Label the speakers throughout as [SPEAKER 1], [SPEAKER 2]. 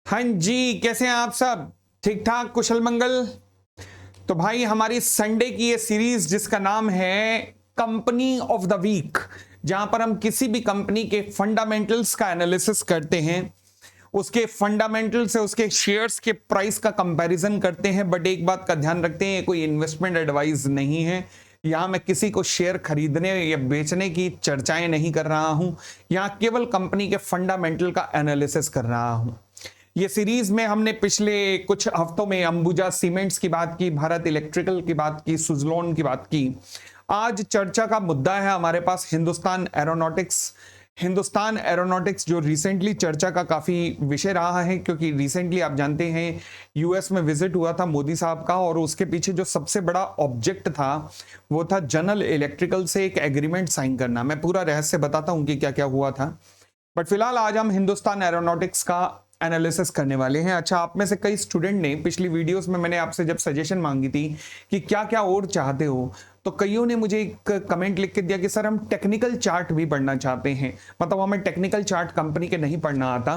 [SPEAKER 1] हाँ जी, कैसे हैं आप सब? ठीक ठाक, कुशल मंगल। तो भाई हमारी संडे की ये सीरीज जिसका नाम है कंपनी ऑफ द वीक, जहां पर हम किसी भी कंपनी के फंडामेंटल्स का एनालिसिस करते हैं, उसके फंडामेंटल से उसके शेयर्स के प्राइस का कंपैरिजन करते हैं। बट एक बात का ध्यान रखते हैं, ये कोई इन्वेस्टमेंट एडवाइस नहीं है। यहां मैं किसी को शेयर खरीदने या बेचने की चर्चाएं नहीं कर रहा हूं, यहां केवल कंपनी के फंडामेंटल का एनालिसिस कर रहा हूं। ये सीरीज में हमने पिछले कुछ हफ्तों में अंबुजा सीमेंट्स की बात की, भारत इलेक्ट्रिकल की बात की, सुजलॉन की बात की। आज चर्चा का मुद्दा है हमारे पास हिंदुस्तान एरोनॉटिक्स। हिंदुस्तान एरोनॉटिक्स जो रिसेंटली चर्चा का काफी विषय रहा है, क्योंकि रिसेंटली आप जानते हैं यूएस में विजिट हुआ था मोदी साहब का, और उसके पीछे जो सबसे बड़ा ऑब्जेक्ट था वो था जनरल इलेक्ट्रिकल से एक एग्रीमेंट साइन करना। मैं पूरा रहस्य बताता हूं कि क्या क्या हुआ था, बट फिलहाल आज हम हिंदुस्तान एरोनॉटिक्स का एनालिसिस करने वाले हैं। अच्छा, आप में से कई स्टूडेंट ने पिछली वीडियोस में, मैंने आपसे जब सजेशन मांगी थी कि क्या क्या और चाहते हो, तो कईयों ने मुझे एक कमेंट लिख के दिया कि सर हम टेक्निकल चार्ट भी पढ़ना चाहते हैं। मतलब हमें टेक्निकल चार्ट कंपनी के नहीं पढ़ना आता,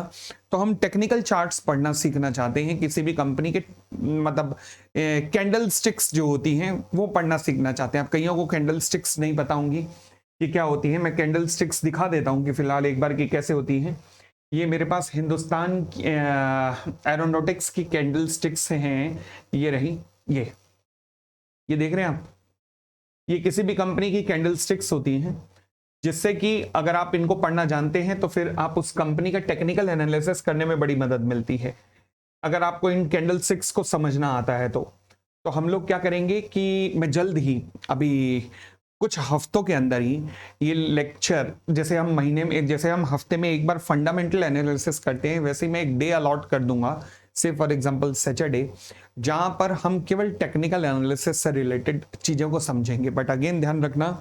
[SPEAKER 1] तो हम टेक्निकल चार्ट्स पढ़ना सीखना चाहते हैं, किसी भी कंपनी के मतलब कैंडल स्टिक्स जो होती हैं वो पढ़ना सीखना चाहते हैं। आप कईयों को कैंडल स्टिक्स नहीं पता होंगी कि क्या होती है। मैं कैंडल स्टिक्स दिखा देता हूं कि फिलहाल एक बार कि कैसे होती हैं। ये मेरे पास हिंदुस्तान एरोनॉटिक्स की कैंडल स्टिक्स हैं, ये रही। ये देख रहे हैं आप, ये किसी भी कंपनी की कैंडल स्टिक्स होती हैं, जिससे कि अगर आप इनको पढ़ना जानते हैं तो फिर आप उस कंपनी का टेक्निकल एनालिसिस करने में बड़ी मदद मिलती है। अगर आपको इन कैंडल स्टिक्स को समझना आता है तो हम लोग क्या करेंगे कि मैं जल्द ही, अभी कुछ हफ्तों के अंदर ही, ये लेक्चर, जैसे हम महीने में, जैसे हम हफ्ते में एक बार फंडामेंटल एनालिसिस करते हैं, वैसे ही मैं एक डे अलॉट कर दूंगा, से फॉर एग्जांपल सैटरडे, जहां पर हम केवल टेक्निकल एनालिसिस से रिलेटेड चीजों को समझेंगे। बट अगेन ध्यान रखना,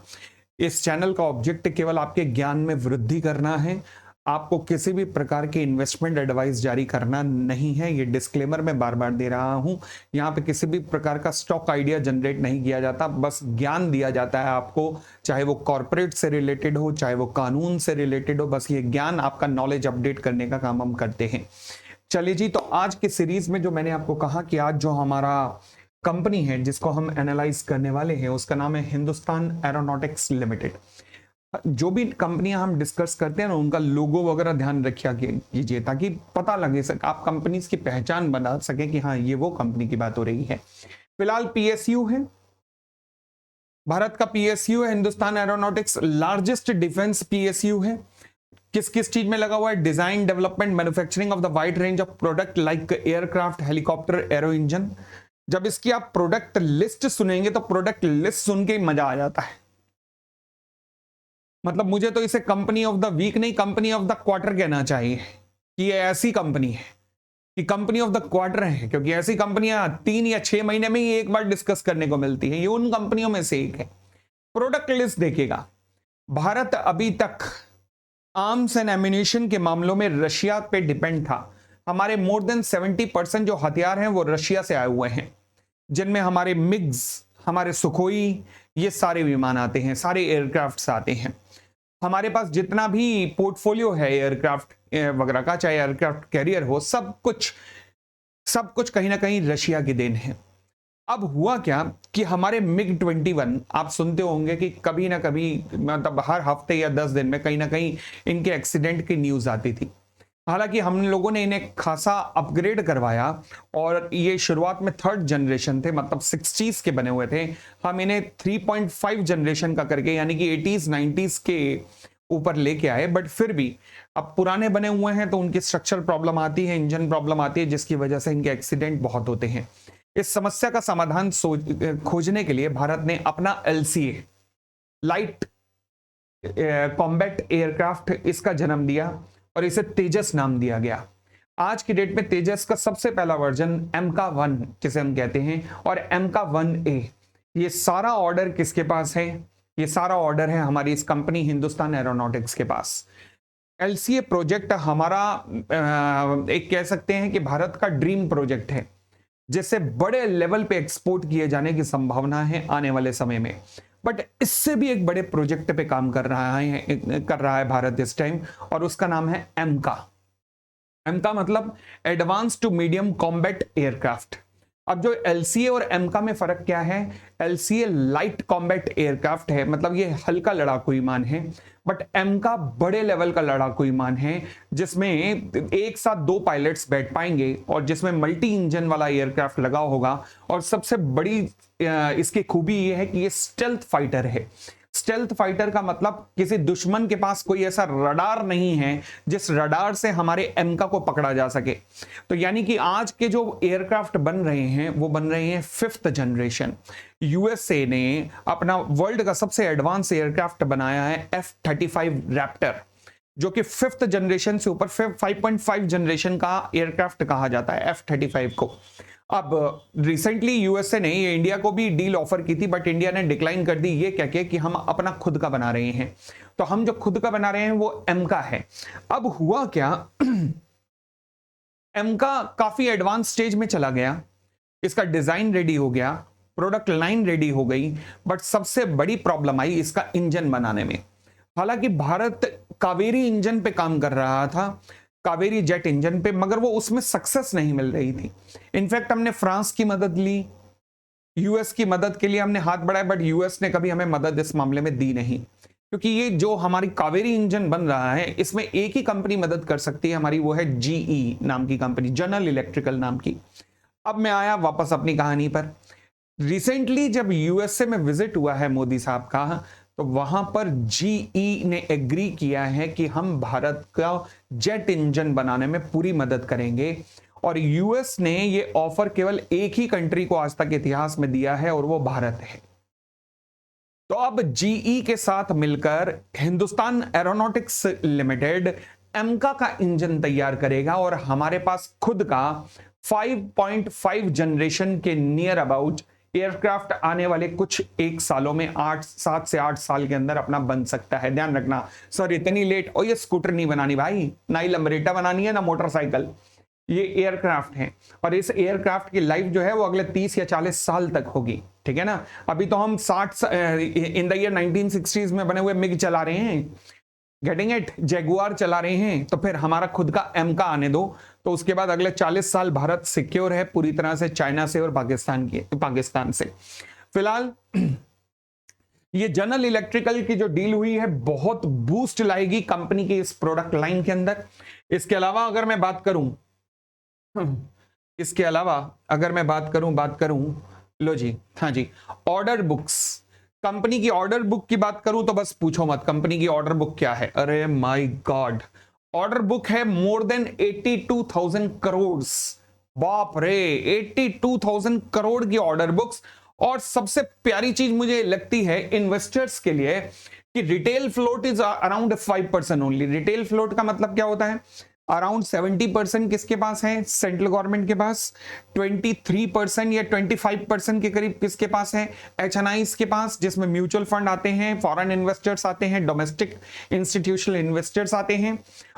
[SPEAKER 1] इस चैनल का ऑब्जेक्ट केवल आपके ज्ञान में वृद्धि करना है, आपको किसी भी प्रकार की इन्वेस्टमेंट एडवाइस जारी करना नहीं है। ये डिस्क्लेमर मैं बार बार दे रहा हूं। यहाँ पे किसी भी प्रकार का स्टॉक आइडिया जनरेट नहीं किया जाता, बस ज्ञान दिया जाता है आपको, चाहे वो कॉर्पोरेट से रिलेटेड हो, चाहे वो कानून से रिलेटेड हो। बस ये ज्ञान, आपका नॉलेज अपडेट करने का काम हम करते हैं। चलिए जी, तो आज की सीरीज में जो मैंने आपको कहा कि आज जो हमारा कंपनी है जिसको हम एनालाइज करने वाले हैं, उसका नाम है हिंदुस्तान एरोनॉटिक्स लिमिटेड। जो भी कंपनियां हम डिस्कस करते हैं ना, उनका लोगो वगैरह ध्यान रखिए कीजिए, ताकि पता लगे सके, आप कंपनीज की पहचान बना सके कि हाँ ये वो कंपनी की बात हो रही है। फिलहाल पीएसयू है, भारत का पीएसयू है Hindustan aeronautics, largest defence PSU है। किस किस चीज में लगा हुआ है? Design, development, manufacturing of the wide range of product like aircraft, helicopter, arrow engine. जब इसकी आप प्रोडक्ट लिस्ट सुनेंगे तो प्रोडक्ट लिस्ट सुन के ही मजा आ जाता है। मतलब मुझे तो इसे कंपनी ऑफ द वीक नहीं, कंपनी ऑफ द क्वार्टर कहना चाहिए कि ये ऐसी कंपनी है कि कंपनी ऑफ द क्वार्टर है, क्योंकि ऐसी कंपनियां 3 या 6 महीने में ही एक बार डिस्कस करने को मिलती है। ये उन कंपनियों में से एक है। प्रोडक्ट लिस्ट देखिएगा, भारत अभी तक आर्म्स एंड एम्यूनिशन के मामलों में रशिया पे डिपेंड था। हमारे मोर देन 70% जो हथियार हैं वो रशिया से आए हुए हैं, जिनमें हमारे मिग्स, हमारे सुखोई, ये सारे विमान आते हैं, सारे एयरक्राफ्ट्स आते हैं। हमारे पास जितना भी पोर्टफोलियो है एयरक्राफ्ट वगैरह का, चाहे एयरक्राफ्ट कैरियर हो, सब कुछ कहीं ना कहीं रशिया की देन है। अब हुआ क्या कि हमारे मिग 21, आप सुनते होंगे कि कभी ना कभी, मतलब हर हफ्ते या 10 दिन में कहीं ना कहीं इनके एक्सीडेंट की न्यूज आती थी। हालांकि हम लोगों ने इन्हें खासा अपग्रेड करवाया, और ये शुरुआत में 3rd जनरेशन थे, मतलब 60s के बने हुए थे। हम इन्हें 3.5 जनरेशन का करके, यानी कि 80s 90s के ऊपर लेके आए। बट फिर भी अब पुराने बने हुए हैं तो उनकी स्ट्रक्चरल प्रॉब्लम आती है, इंजन प्रॉब्लम आती है, जिसकी वजह से इनके एक्सीडेंट बहुत होते हैं। इस समस्या का समाधान खोजने के लिए भारत ने अपना एलसीए, लाइट कॉम्बैट एयरक्राफ्ट, इसका जन्म दिया और इसे तेजस नाम दिया गया। आज की डेट में तेजस का सबसे पहला वर्जन MK1 जिसे हम कहते हैं, और MK1A, ये सारा ऑर्डर किसके पास है? ये सारा ऑर्डर है हमारी इस कंपनी हिंदुस्तान एरोनॉटिक्स के पास। एलसीए प्रोजेक्ट हमारा एक कह सकते हैं कि भारत का ड्रीम प्रोजेक्ट है, जिससे बड़े लेवल पे एक्सपोर्ट किए जाने की संभावना है आने वाले समय में। बट इससे भी एक बड़े प्रोजेक्ट पे काम कर रहा है भारत इस टाइम, और उसका नाम है एमका। एमका मतलब advance to medium combat aircraft. अब जो एलसीए और एमका में फर्क क्या है, एलसीए लाइट कॉम्बैट एयरक्राफ्ट है, मतलब ये हल्का लड़ाकू विमान है, बट एमका बड़े लेवल का लड़ाकू विमान है जिसमें एक साथ 2 पायलट्स बैठ पाएंगे और जिसमें मल्टी इंजन वाला एयरक्राफ्ट लगा होगा। और सबसे बड़ी इसकी खूबी ये है कि ये स्टेल्थ फाइटर है। स्टेल्थ फाइटर का मतलब किसी दुश्मन के पास कोई ऐसा रडार नहीं है जिस रडार से हमारे एमका को पकड़ा जा सके। तो यानी कि आज के जो एयरक्राफ्ट बन रहे हैं वो बन रहे हैं 5th जनरेशन। यूएसए ने अपना वर्ल्ड का सबसे एडवांस एयरक्राफ्ट बनाया है F-35 रैप्टर, जो कि 5th जनरेशन से ऊपर 5.5 जनरेशन का एयरक्राफ्ट कहा जाता है F-35 को। अब रिसेंटली यूएसए ने ये इंडिया को भी डील ऑफर की थी, बट इंडिया ने डिक्लाइन कर दी, ये कह के कि हम अपना खुद का बना रहे हैं। तो हम जो खुद का बना रहे हैं वो एमका है। अब हुआ क्या, एमका काफी एडवांस स्टेज में चला गया, इसका डिजाइन रेडी हो गया, प्रोडक्ट लाइन रेडी हो गई, बट सबसे बड़ी प्रॉब्लम आई इसका इंजन बनाने में। हालांकि भारत कावेरी इंजन पे काम कर रहा था, कावेरी जेट इंजन पे, मगर वो उसमें सक्सेस नहीं मिल रही थी। इनफैक्ट हमने फ्रांस की मदद ली, यूएस की मदद के लिए हमने हाथ बढ़ाया, बट यूएस ने कभी हमें मदद इस मामले में दी नहीं, क्योंकि ये जो हमारी कावेरी इंजन बन रहा है इसमें एक ही कंपनी मदद कर सकती है हमारी, वो है जीई नाम की कंपनी, जनरल इलेक्ट्रिकल नाम की। अब मैं आया वापस अपनी कहानी पर। रिसेंटली जब यूएसए में विजिट हुआ है मोदी साहब का, तो वहां पर जीई ने एग्री किया है कि हम भारत का जेट इंजन बनाने में पूरी मदद करेंगे। और यूएस ने ये ऑफर केवल एक ही कंट्री को आज तक इतिहास में दिया है और वो भारत है। तो अब जीई के साथ मिलकर हिंदुस्तान एरोनॉटिक्स लिमिटेड एमका का इंजन तैयार करेगा और हमारे पास खुद का 5.5 जनरेशन के नियर अबाउट एयरक्राफ्ट आने वाले कुछ एक सालों में 7 से 8 साल के अंदर अपना बन सकता है। ध्यान रखना सर, इतनी लेट, और ये स्कूटर नहीं बनानी भाई, ना ही लंबरेटा बनानी है, ना मोटरसाइकिल, ये एयरक्राफ्ट है। और इस एयरक्राफ्ट की लाइफ जो है वो अगले 30 या 40 साल तक होगी, ठीक है ना। अभी तो हम 60 इन द ईयर 1960s में बने हुए मिग चला रहे हैं, गेटिंग इट, जैगुआर चला रहे हैं, तो फिर हमारा खुद का एमका आने दो, तो उसके बाद अगले 40 साल भारत सिक्योर है पूरी तरह से चाइना से और पाकिस्तान से। फिलहाल ये जनरल इलेक्ट्रिकल की जो डील हुई है बहुत बूस्ट लाएगी कंपनी की इस प्रोडक्ट लाइन के अंदर। इसके अलावा अगर मैं बात करूं, लो जी, हाँ जी, ऑर्डर बुक्स, कंपनी की ऑर्डर बुक की बात करूं तो बस पूछो मत कंपनी की ऑर्डर बुक क्या है। अरे माय गॉड, ऑर्डर बुक है मोर देन 82,000 करोड़। बाप रे, 82,000 करोड़ की ऑर्डर बुक्स। और सबसे प्यारी चीज मुझे लगती है इन्वेस्टर्स के लिए कि retail float is around 5% only. Retail float का मतलब क्या होता है, अराउंड 70% किसके पास है, सेंट्रल गवर्नमेंट के पास, 23% या 25% के करीब किसके पास है, एचएनआईज के पास, जिसमें म्यूचुअल फंड आते हैं, फॉरेन इन्वेस्टर्स आते हैं, डोमेस्टिक इंस्टीट्यूशनल इन्वेस्टर्स आते हैं,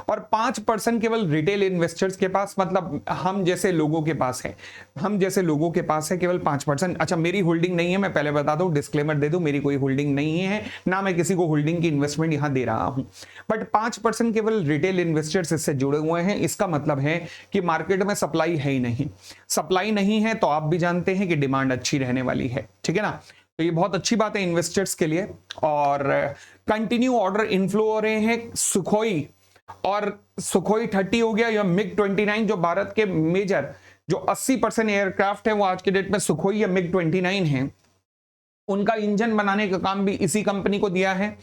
[SPEAKER 1] और 5% केवल रिटेल इन्वेस्टर्स के पास, मतलब हम जैसे लोगों के पास है, केवल 5%। अच्छा, मेरी होल्डिंग नहीं है, मैं पहले बता दूं, डिस्क्लेमर दे दूं, मेरी कोई होल्डिंग नहीं है, ना मैं किसी को होल्डिंग की इन्वेस्टमेंट यहां दे रहा हूं, बट 5% केवल रिटेल इन्वेस्टर्स इससे जुड़े हुए हैं। इसका मतलब है कि मार्केट में सप्लाई है ही नहीं, सप्लाई नहीं है तो आप भी जानते हैं कि डिमांड अच्छी रहने वाली है, ठीक है ना। तो ये बहुत अच्छी बात है इन्वेस्टर्स के लिए। और कंटिन्यू ऑर्डर इनफ्लो हो रहे हैं सुखोई, और सुखोई 30 हो गया, या मिग 29, जो भारत के मेजर जो 80% एयरक्राफ्ट है वो आज के डेट में सुखोई या मिग 29 है, उनका इंजन बनाने का काम भी इसी कंपनी को दिया है।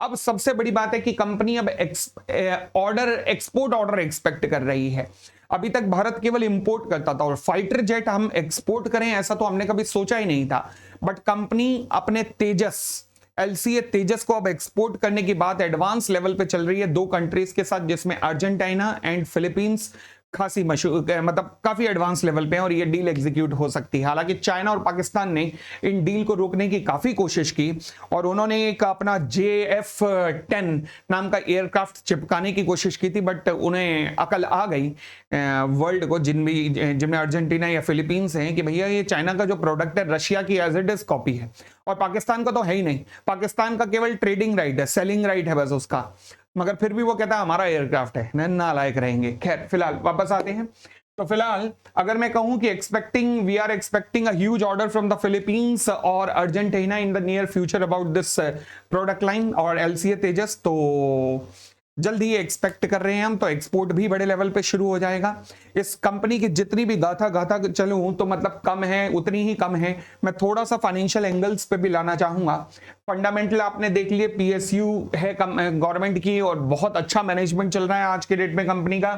[SPEAKER 1] अब सबसे बड़ी बात है कि कंपनी अब एक्सपोर्ट ऑर्डर एक्सपेक्ट कर रही है। अभी तक भारत केवल इंपोर्ट करता था, और फाइटर जेट हम एक्सपोर्ट करें ऐसा तो हमने कभी सोचा ही नहीं था, बट कंपनी अपने तेजस, एलसीए तेजस को अब एक्सपोर्ट करने की बात एडवांस लेवल पे चल रही है 2 कंट्रीज के साथ, जिसमें अर्जेंटीना एंड फिलीपींस खासी मशहूर, मतलब काफी एडवांस लेवल पे है, और ये डील एग्जीक्यूट हो सकती है। हालांकि चाइना और पाकिस्तान ने इन डील को रोकने की काफी कोशिश की, और उन्होंने एक अपना JF-10 नाम का एयरक्राफ्ट चिपकाने की कोशिश की थी, बट उन्हें अकल आ गई वर्ल्ड को, जिनमें अर्जेंटीना या फिलीपींस हैं, कि भैया ये चाइना का जो प्रोडक्ट है रशिया की एज इट इज कॉपी है, और पाकिस्तान का तो है ही नहीं, पाकिस्तान का केवल ट्रेडिंग राइट है, सेलिंग राइट है बस उसका। मगर फिर भी वो कहता है हमारा एयरक्राफ्ट है, नालायक रहेंगे। खैर फिलहाल वापस आते हैं। तो फिलहाल अगर मैं कहूं कि we are expecting a huge order from the Philippines और Argentina in the near future about this product line और एलसीए तेजस, तो जल्द ही एक्सपेक्ट कर रहे हैं हम, तो एक्सपोर्ट भी बड़े लेवल पे शुरू हो जाएगा। इस कंपनी की जितनी भी गाथा गाथा चलूं तो मतलब कम है, उतनी ही कम है। मैं थोड़ा सा फाइनेंशियल एंगल्स पे भी लाना चाहूंगा। फंडामेंटल आपने देख लिए, पीएसयू है गवर्नमेंट की और बहुत अच्छा मैनेजमेंट चल रहा है आज के डेट में कंपनी का।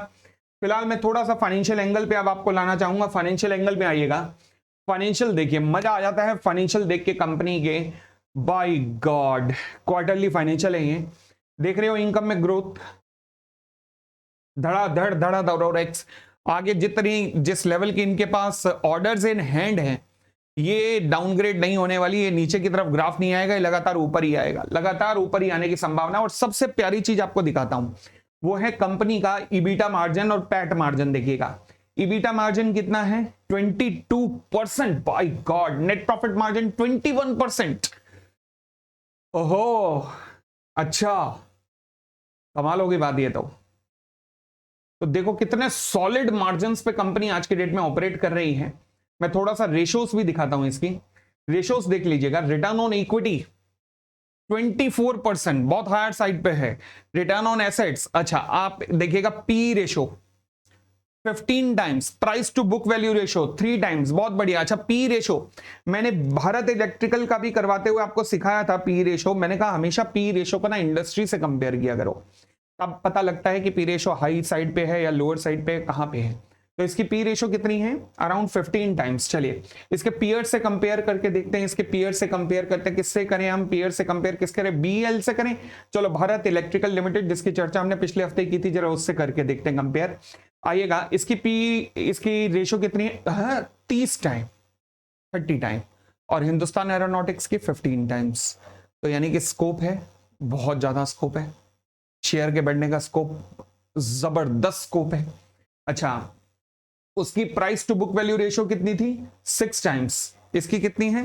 [SPEAKER 1] फिलहाल मैं थोड़ा सा फाइनेंशियल एंगल पे अब आपको लाना चाहूंगा। फाइनेंशियल एंगल में आइएगा, फाइनेंशियल देखिए, मजा आ जाता है फाइनेंशियल देख के कंपनी के। बाय गॉड, क्वार्टरली फाइनेंशियल है ये, देख रहे हो, इनकम में ग्रोथ धड़ाधड़ धड़ाधड़ एक्स। आगे जिस लेवल के इनके पास ऑर्डर्स इन हैंड हैं, ये डाउनग्रेड नहीं होने वाली, ये नीचे की तरफ ग्राफ नहीं आएगा, ये लगातार ऊपर ही आएगा, लगातार ऊपर ही आने की संभावना। और सबसे प्यारी चीज आपको दिखाता हूं, वो है कंपनी का ईबीटा मार्जिन और पैट मार्जिन। देखिएगा ईबीटा मार्जिन कितना है, 22%। By God, net profit margin 21%। ओहो, अच्छा, कमाल होगी बात ये तो देखो कितने सॉलिड मार्जिन्स पे कंपनी आज के डेट में ऑपरेट कर रही है। मैं थोड़ा सा रेशोस भी दिखाता हूं इसकी, रेशोस देख लीजिएगा। रिटर्न ऑन इक्विटी 24%, बहुत हायर साइड पे है। रिटर्न ऑन एसेट्स, अच्छा आप देखिएगा, P ratio 15 times, price to book value ratio 3 times, बहुत बढ़िया। अच्छा पी रेशो, मैंने भारत इलेक्ट्रिकल का भी करवाते हुए आपको सिखाया था पी रेशो। मैंने कहा हमेशा पी रेशो को ना इंडस्ट्री से कंपेयर किया करो, तब पता लगता है कि पी रेशो हाई साइड पे है या लोअर साइड पे, कहां पे है। तो इसकी पी रेशो कितनी है, अराउंड 15 टाइम्स। चलिए इसके पीयर से कंपेयर करके देखते हैं, इसके पीयर से कंपेयर करते हैं, किससे करें हम पीयर से कंपेयर, किस करें, बीएल से करें। चलो भारत इलेक्ट्रिकल लिमिटेड जिसकी चर्चा हमने पिछले हफ्ते की थी, जरा उससे करके देखते हैं कंपेयर। आइएगा, इसकी रेशो कितनी है, 30 टाइम, 30 टाइम, और हिंदुस्तान एरोनॉटिक्स की 15 टाइम्स। तो यानी कि स्कोप है, बहुत ज्यादा स्कोप है, शेयर के बढ़ने का स्कोप जबरदस्त स्कोप है। अच्छा, उसकी price to book value ratio कितनी थी, 6 टाइम्स, इसकी कितनी है,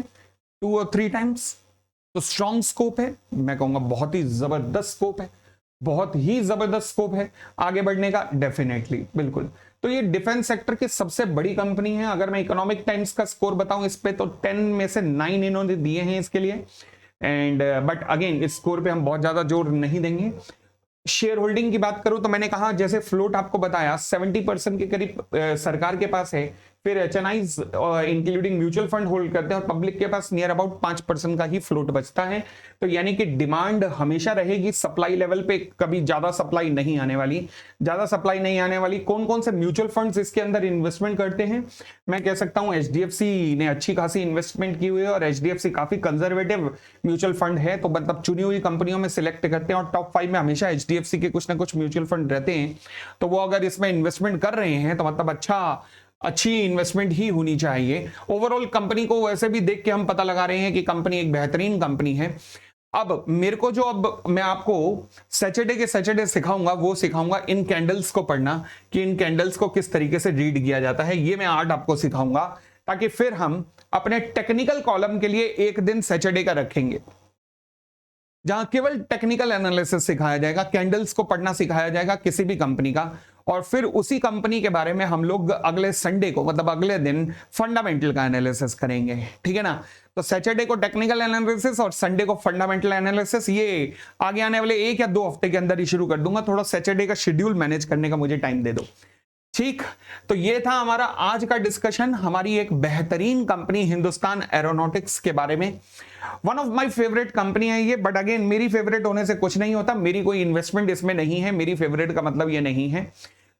[SPEAKER 1] 2 और 3 टाइम्स। तो स्ट्रॉन्ग स्कोप है, मैं कहूंगा बहुत ही जबरदस्त स्कोप है, बहुत ही जबरदस्त स्कोप है आगे बढ़ने का, डेफिनेटली, बिल्कुल। तो ये डिफेंस सेक्टर की सबसे बड़ी कंपनी है। अगर मैं इकोनॉमिक टाइम्स का स्कोर बताऊं इस पे, तो 10 में से 9 इन्होंने दिए हैं इसके लिए। एंड बट अगेन इस स्कोर पे हम बहुत ज्यादा जोर नहीं देंगे। शेयर होल्डिंग की बात करूं तो मैंने कहा, जैसे फ्लोट आपको बताया 70% के करीब सरकार के पास है, फिर एचएनआईज इंक्लूडिंग म्यूचुअल फंड होल्ड करते हैं, और पब्लिक के पास नियर अबाउट 5% का ही फ्लोट बचता है। तो यानी कि डिमांड हमेशा रहेगी सप्लाई लेवल पे, कभी ज्यादा सप्लाई नहीं आने वाली, ज्यादा सप्लाई नहीं आने वाली। कौन कौन से म्यूचुअल फंड्स इसके अंदर इन्वेस्टमेंट करते हैं, मैं कह सकता हूं एचडीएफसी ने अच्छी खासी इन्वेस्टमेंट की हुई है, और एचडीएफसी काफी कंजर्वेटिव म्यूचुअल फंड है, तो मतलब चुनी हुई कंपनियों में सिलेक्ट करते हैं, और टॉप 5 में हमेशा एचडीएफसी के कुछ ना कुछ म्यूचुअल फंड रहते हैं। तो वो अगर इसमें इन्वेस्टमेंट कर रहे हैं तो मतलब अच्छी इन्वेस्टमेंट ही होनी चाहिए। ओवरऑल कंपनी को वैसे भी देख के हम पता लगा रहे हैं कि कंपनी एक बेहतरीन कंपनी है। अब मेरे को जो, अब मैं आपको सैटरडे के सैटरडे सिखाऊंगा, वो सिखाऊंगा इन कैंडल्स को पढ़ना, कि इन कैंडल्स को किस तरीके से रीड किया जाता है, ये मैं आर्ट आपको सिखाऊंगा, ताकि फिर हम अपने टेक्निकल कॉलम के लिए एक दिन सैटरडे का रखेंगे, जहां केवल टेक्निकल एनालिसिस सिखाया जाएगा, कैंडल्स को पढ़ना सिखाया जाएगा किसी भी कंपनी का, और फिर उसी कंपनी के बारे में हम लोग अगले संडे को, मतलब अगले दिन, फंडामेंटल का एनालिसिस करेंगे, ठीक है ना। तो सैटरडे को टेक्निकल एनालिसिस और संडे को फंडामेंटल एनालिसिस, ये आगे आने वाले 1 या 2 हफ्ते के अंदर ही शुरू कर दूंगा। थोड़ा सैटरडे का शेड्यूल मैनेज करने का मुझे टाइम दे दो, ठीक। तो ये था हमारा आज का डिस्कशन, हमारी एक बेहतरीन कंपनी हिंदुस्तान एरोनॉटिक्स के बारे में। One of my favourite company है ये, बट अगेन मेरी फेवरेट होने से कुछ नहीं होता, मेरी कोई इन्वेस्टमेंट इसमें नहीं है, मेरी फेवरेट का मतलब ये नहीं है।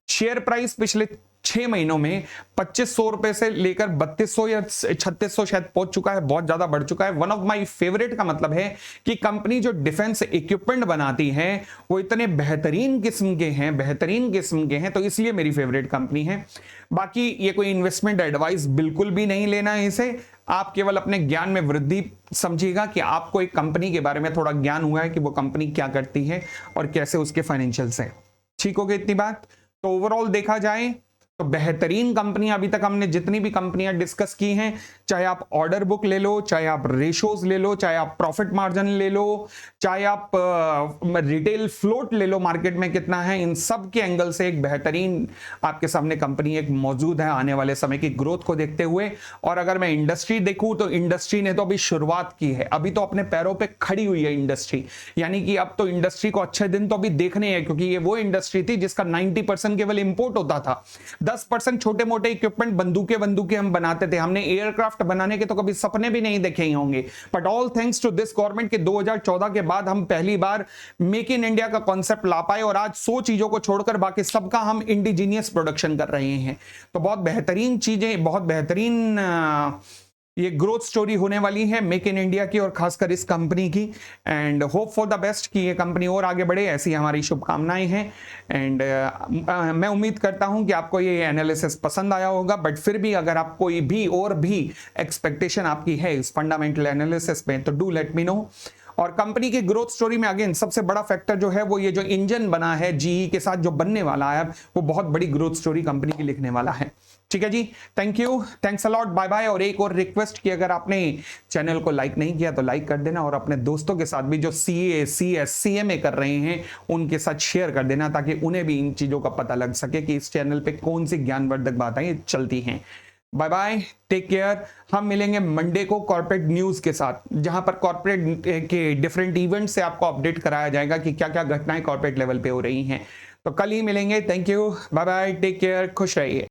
[SPEAKER 1] शेयर प्राइस पिछले 6 महीनों में 2500 रुपए से लेकर 3200 या 3600 शायद पहुंच चुका है, बहुत ज्यादा बढ़ चुका है। वन ऑफ माय फेवरेट का मतलब है कि कंपनी जो डिफेंस इक्विपमेंट बनाती है वो इतने बेहतरीन किस्म के हैं, बेहतरीन किस्म के हैं, तो इसलिए मेरी फेवरेट कंपनी है। बाकी ये कोई इन्वेस्टमेंट एडवाइस बिल्कुल भी नहीं लेना है इसे, आप केवल अपने ज्ञान में वृद्धि समझिएगा कि आपको एक कंपनी के बारे में थोड़ा ज्ञान हुआ है कि वो कंपनी क्या करती है और कैसे उसके फाइनेंशियल्स है। ठीक हो गई इतनी बात। तो ओवरऑल देखा जाए तो बेहतरीन कंपनियां अभी तक हमने जितनी भी कंपनियां डिस्कस की हैं, चाहे आप ऑर्डर बुक ले लो, चाहे आप रेशोज ले लो, चाहे आप प्रॉफिट मार्जिन ले लो, चाहे आप रिटेल फ्लोट ले लो, मार्केट में कितना है, इन सब के एंगल से एक बेहतरीन आपके सामने कंपनी एक मौजूद है आने वाले समय की ग्रोथ को देखते हुए। और अगर मैं इंडस्ट्री देखूं तो इंडस्ट्री ने तो अभी शुरुआत की है, अभी तो अपने पैरों पे खड़ी हुई है इंडस्ट्री, यानी कि अब तो इंडस्ट्री को अच्छे दिन तो अभी देखने हैं, क्योंकि ये वो इंडस्ट्री थी जिसका 90% केवल इंपोर्ट होता था। 10% छोटे मोटे इक्विपमेंट, बंदूकें हम बनाते थे, हमने एयरक्राफ्ट बनाने के तो कभी सपने भी नहीं देखे ही होंगे, but all thanks to this government के 2014 के बाद हम पहली बार मेक इन इंडिया का कॉन्सेप्ट ला पाए, और आज 100 चीजों को छोड़कर बाकी सबका हम इंडिजीनियस प्रोडक्शन कर रहे हैं। तो बहुत बेहतरीन चीजें, बहुत बेहतरीन ये ग्रोथ स्टोरी होने वाली है मेक इन इंडिया की, और खासकर इस कंपनी की। And hope for the best कि ये कंपनी और आगे बढ़े, ऐसी हमारी शुभकामनाएं हैं। एंड मैं उम्मीद करता हूं कि आपको ये एनालिसिस पसंद आया होगा, बट फिर भी अगर आप कोई भी और भी एक्सपेक्टेशन आपकी है इस फंडामेंटल एनालिसिस में, तो डू लेट मी नो। और कंपनी की ग्रोथ स्टोरी में अगेन सबसे बड़ा फैक्टर जो है वो ये जो इंजन बना है जीई के साथ जो बनने वाला है, वो बहुत बड़ी ग्रोथ स्टोरी कंपनी की लिखने वाला है। ठीक है जी, thank you, thanks a lot, bye bye. और एक और रिक्वेस्ट कि अगर आपने चैनल को लाइक नहीं किया तो लाइक कर देना, और अपने दोस्तों के साथ भी जो सीए, सीएस, सीएमए कर रहे हैं उनके साथ शेयर कर देना, ताकि उन्हें भी इन चीजों का पता लग सके कि इस चैनल पे कौन सी ज्ञानवर्धक बातें चलती हैं। Bye bye, take care. हम मिलेंगे मंडे को कॉर्पोरेट न्यूज के साथ, जहां पर कॉर्पोरेट के डिफरेंट इवेंट से आपको अपडेट कराया जाएगा कि क्या क्या घटनाएं कॉर्पोरेट लेवल पे हो रही हैं। तो कल ही मिलेंगे। Thank you, bye bye, take care, खुश रहिए।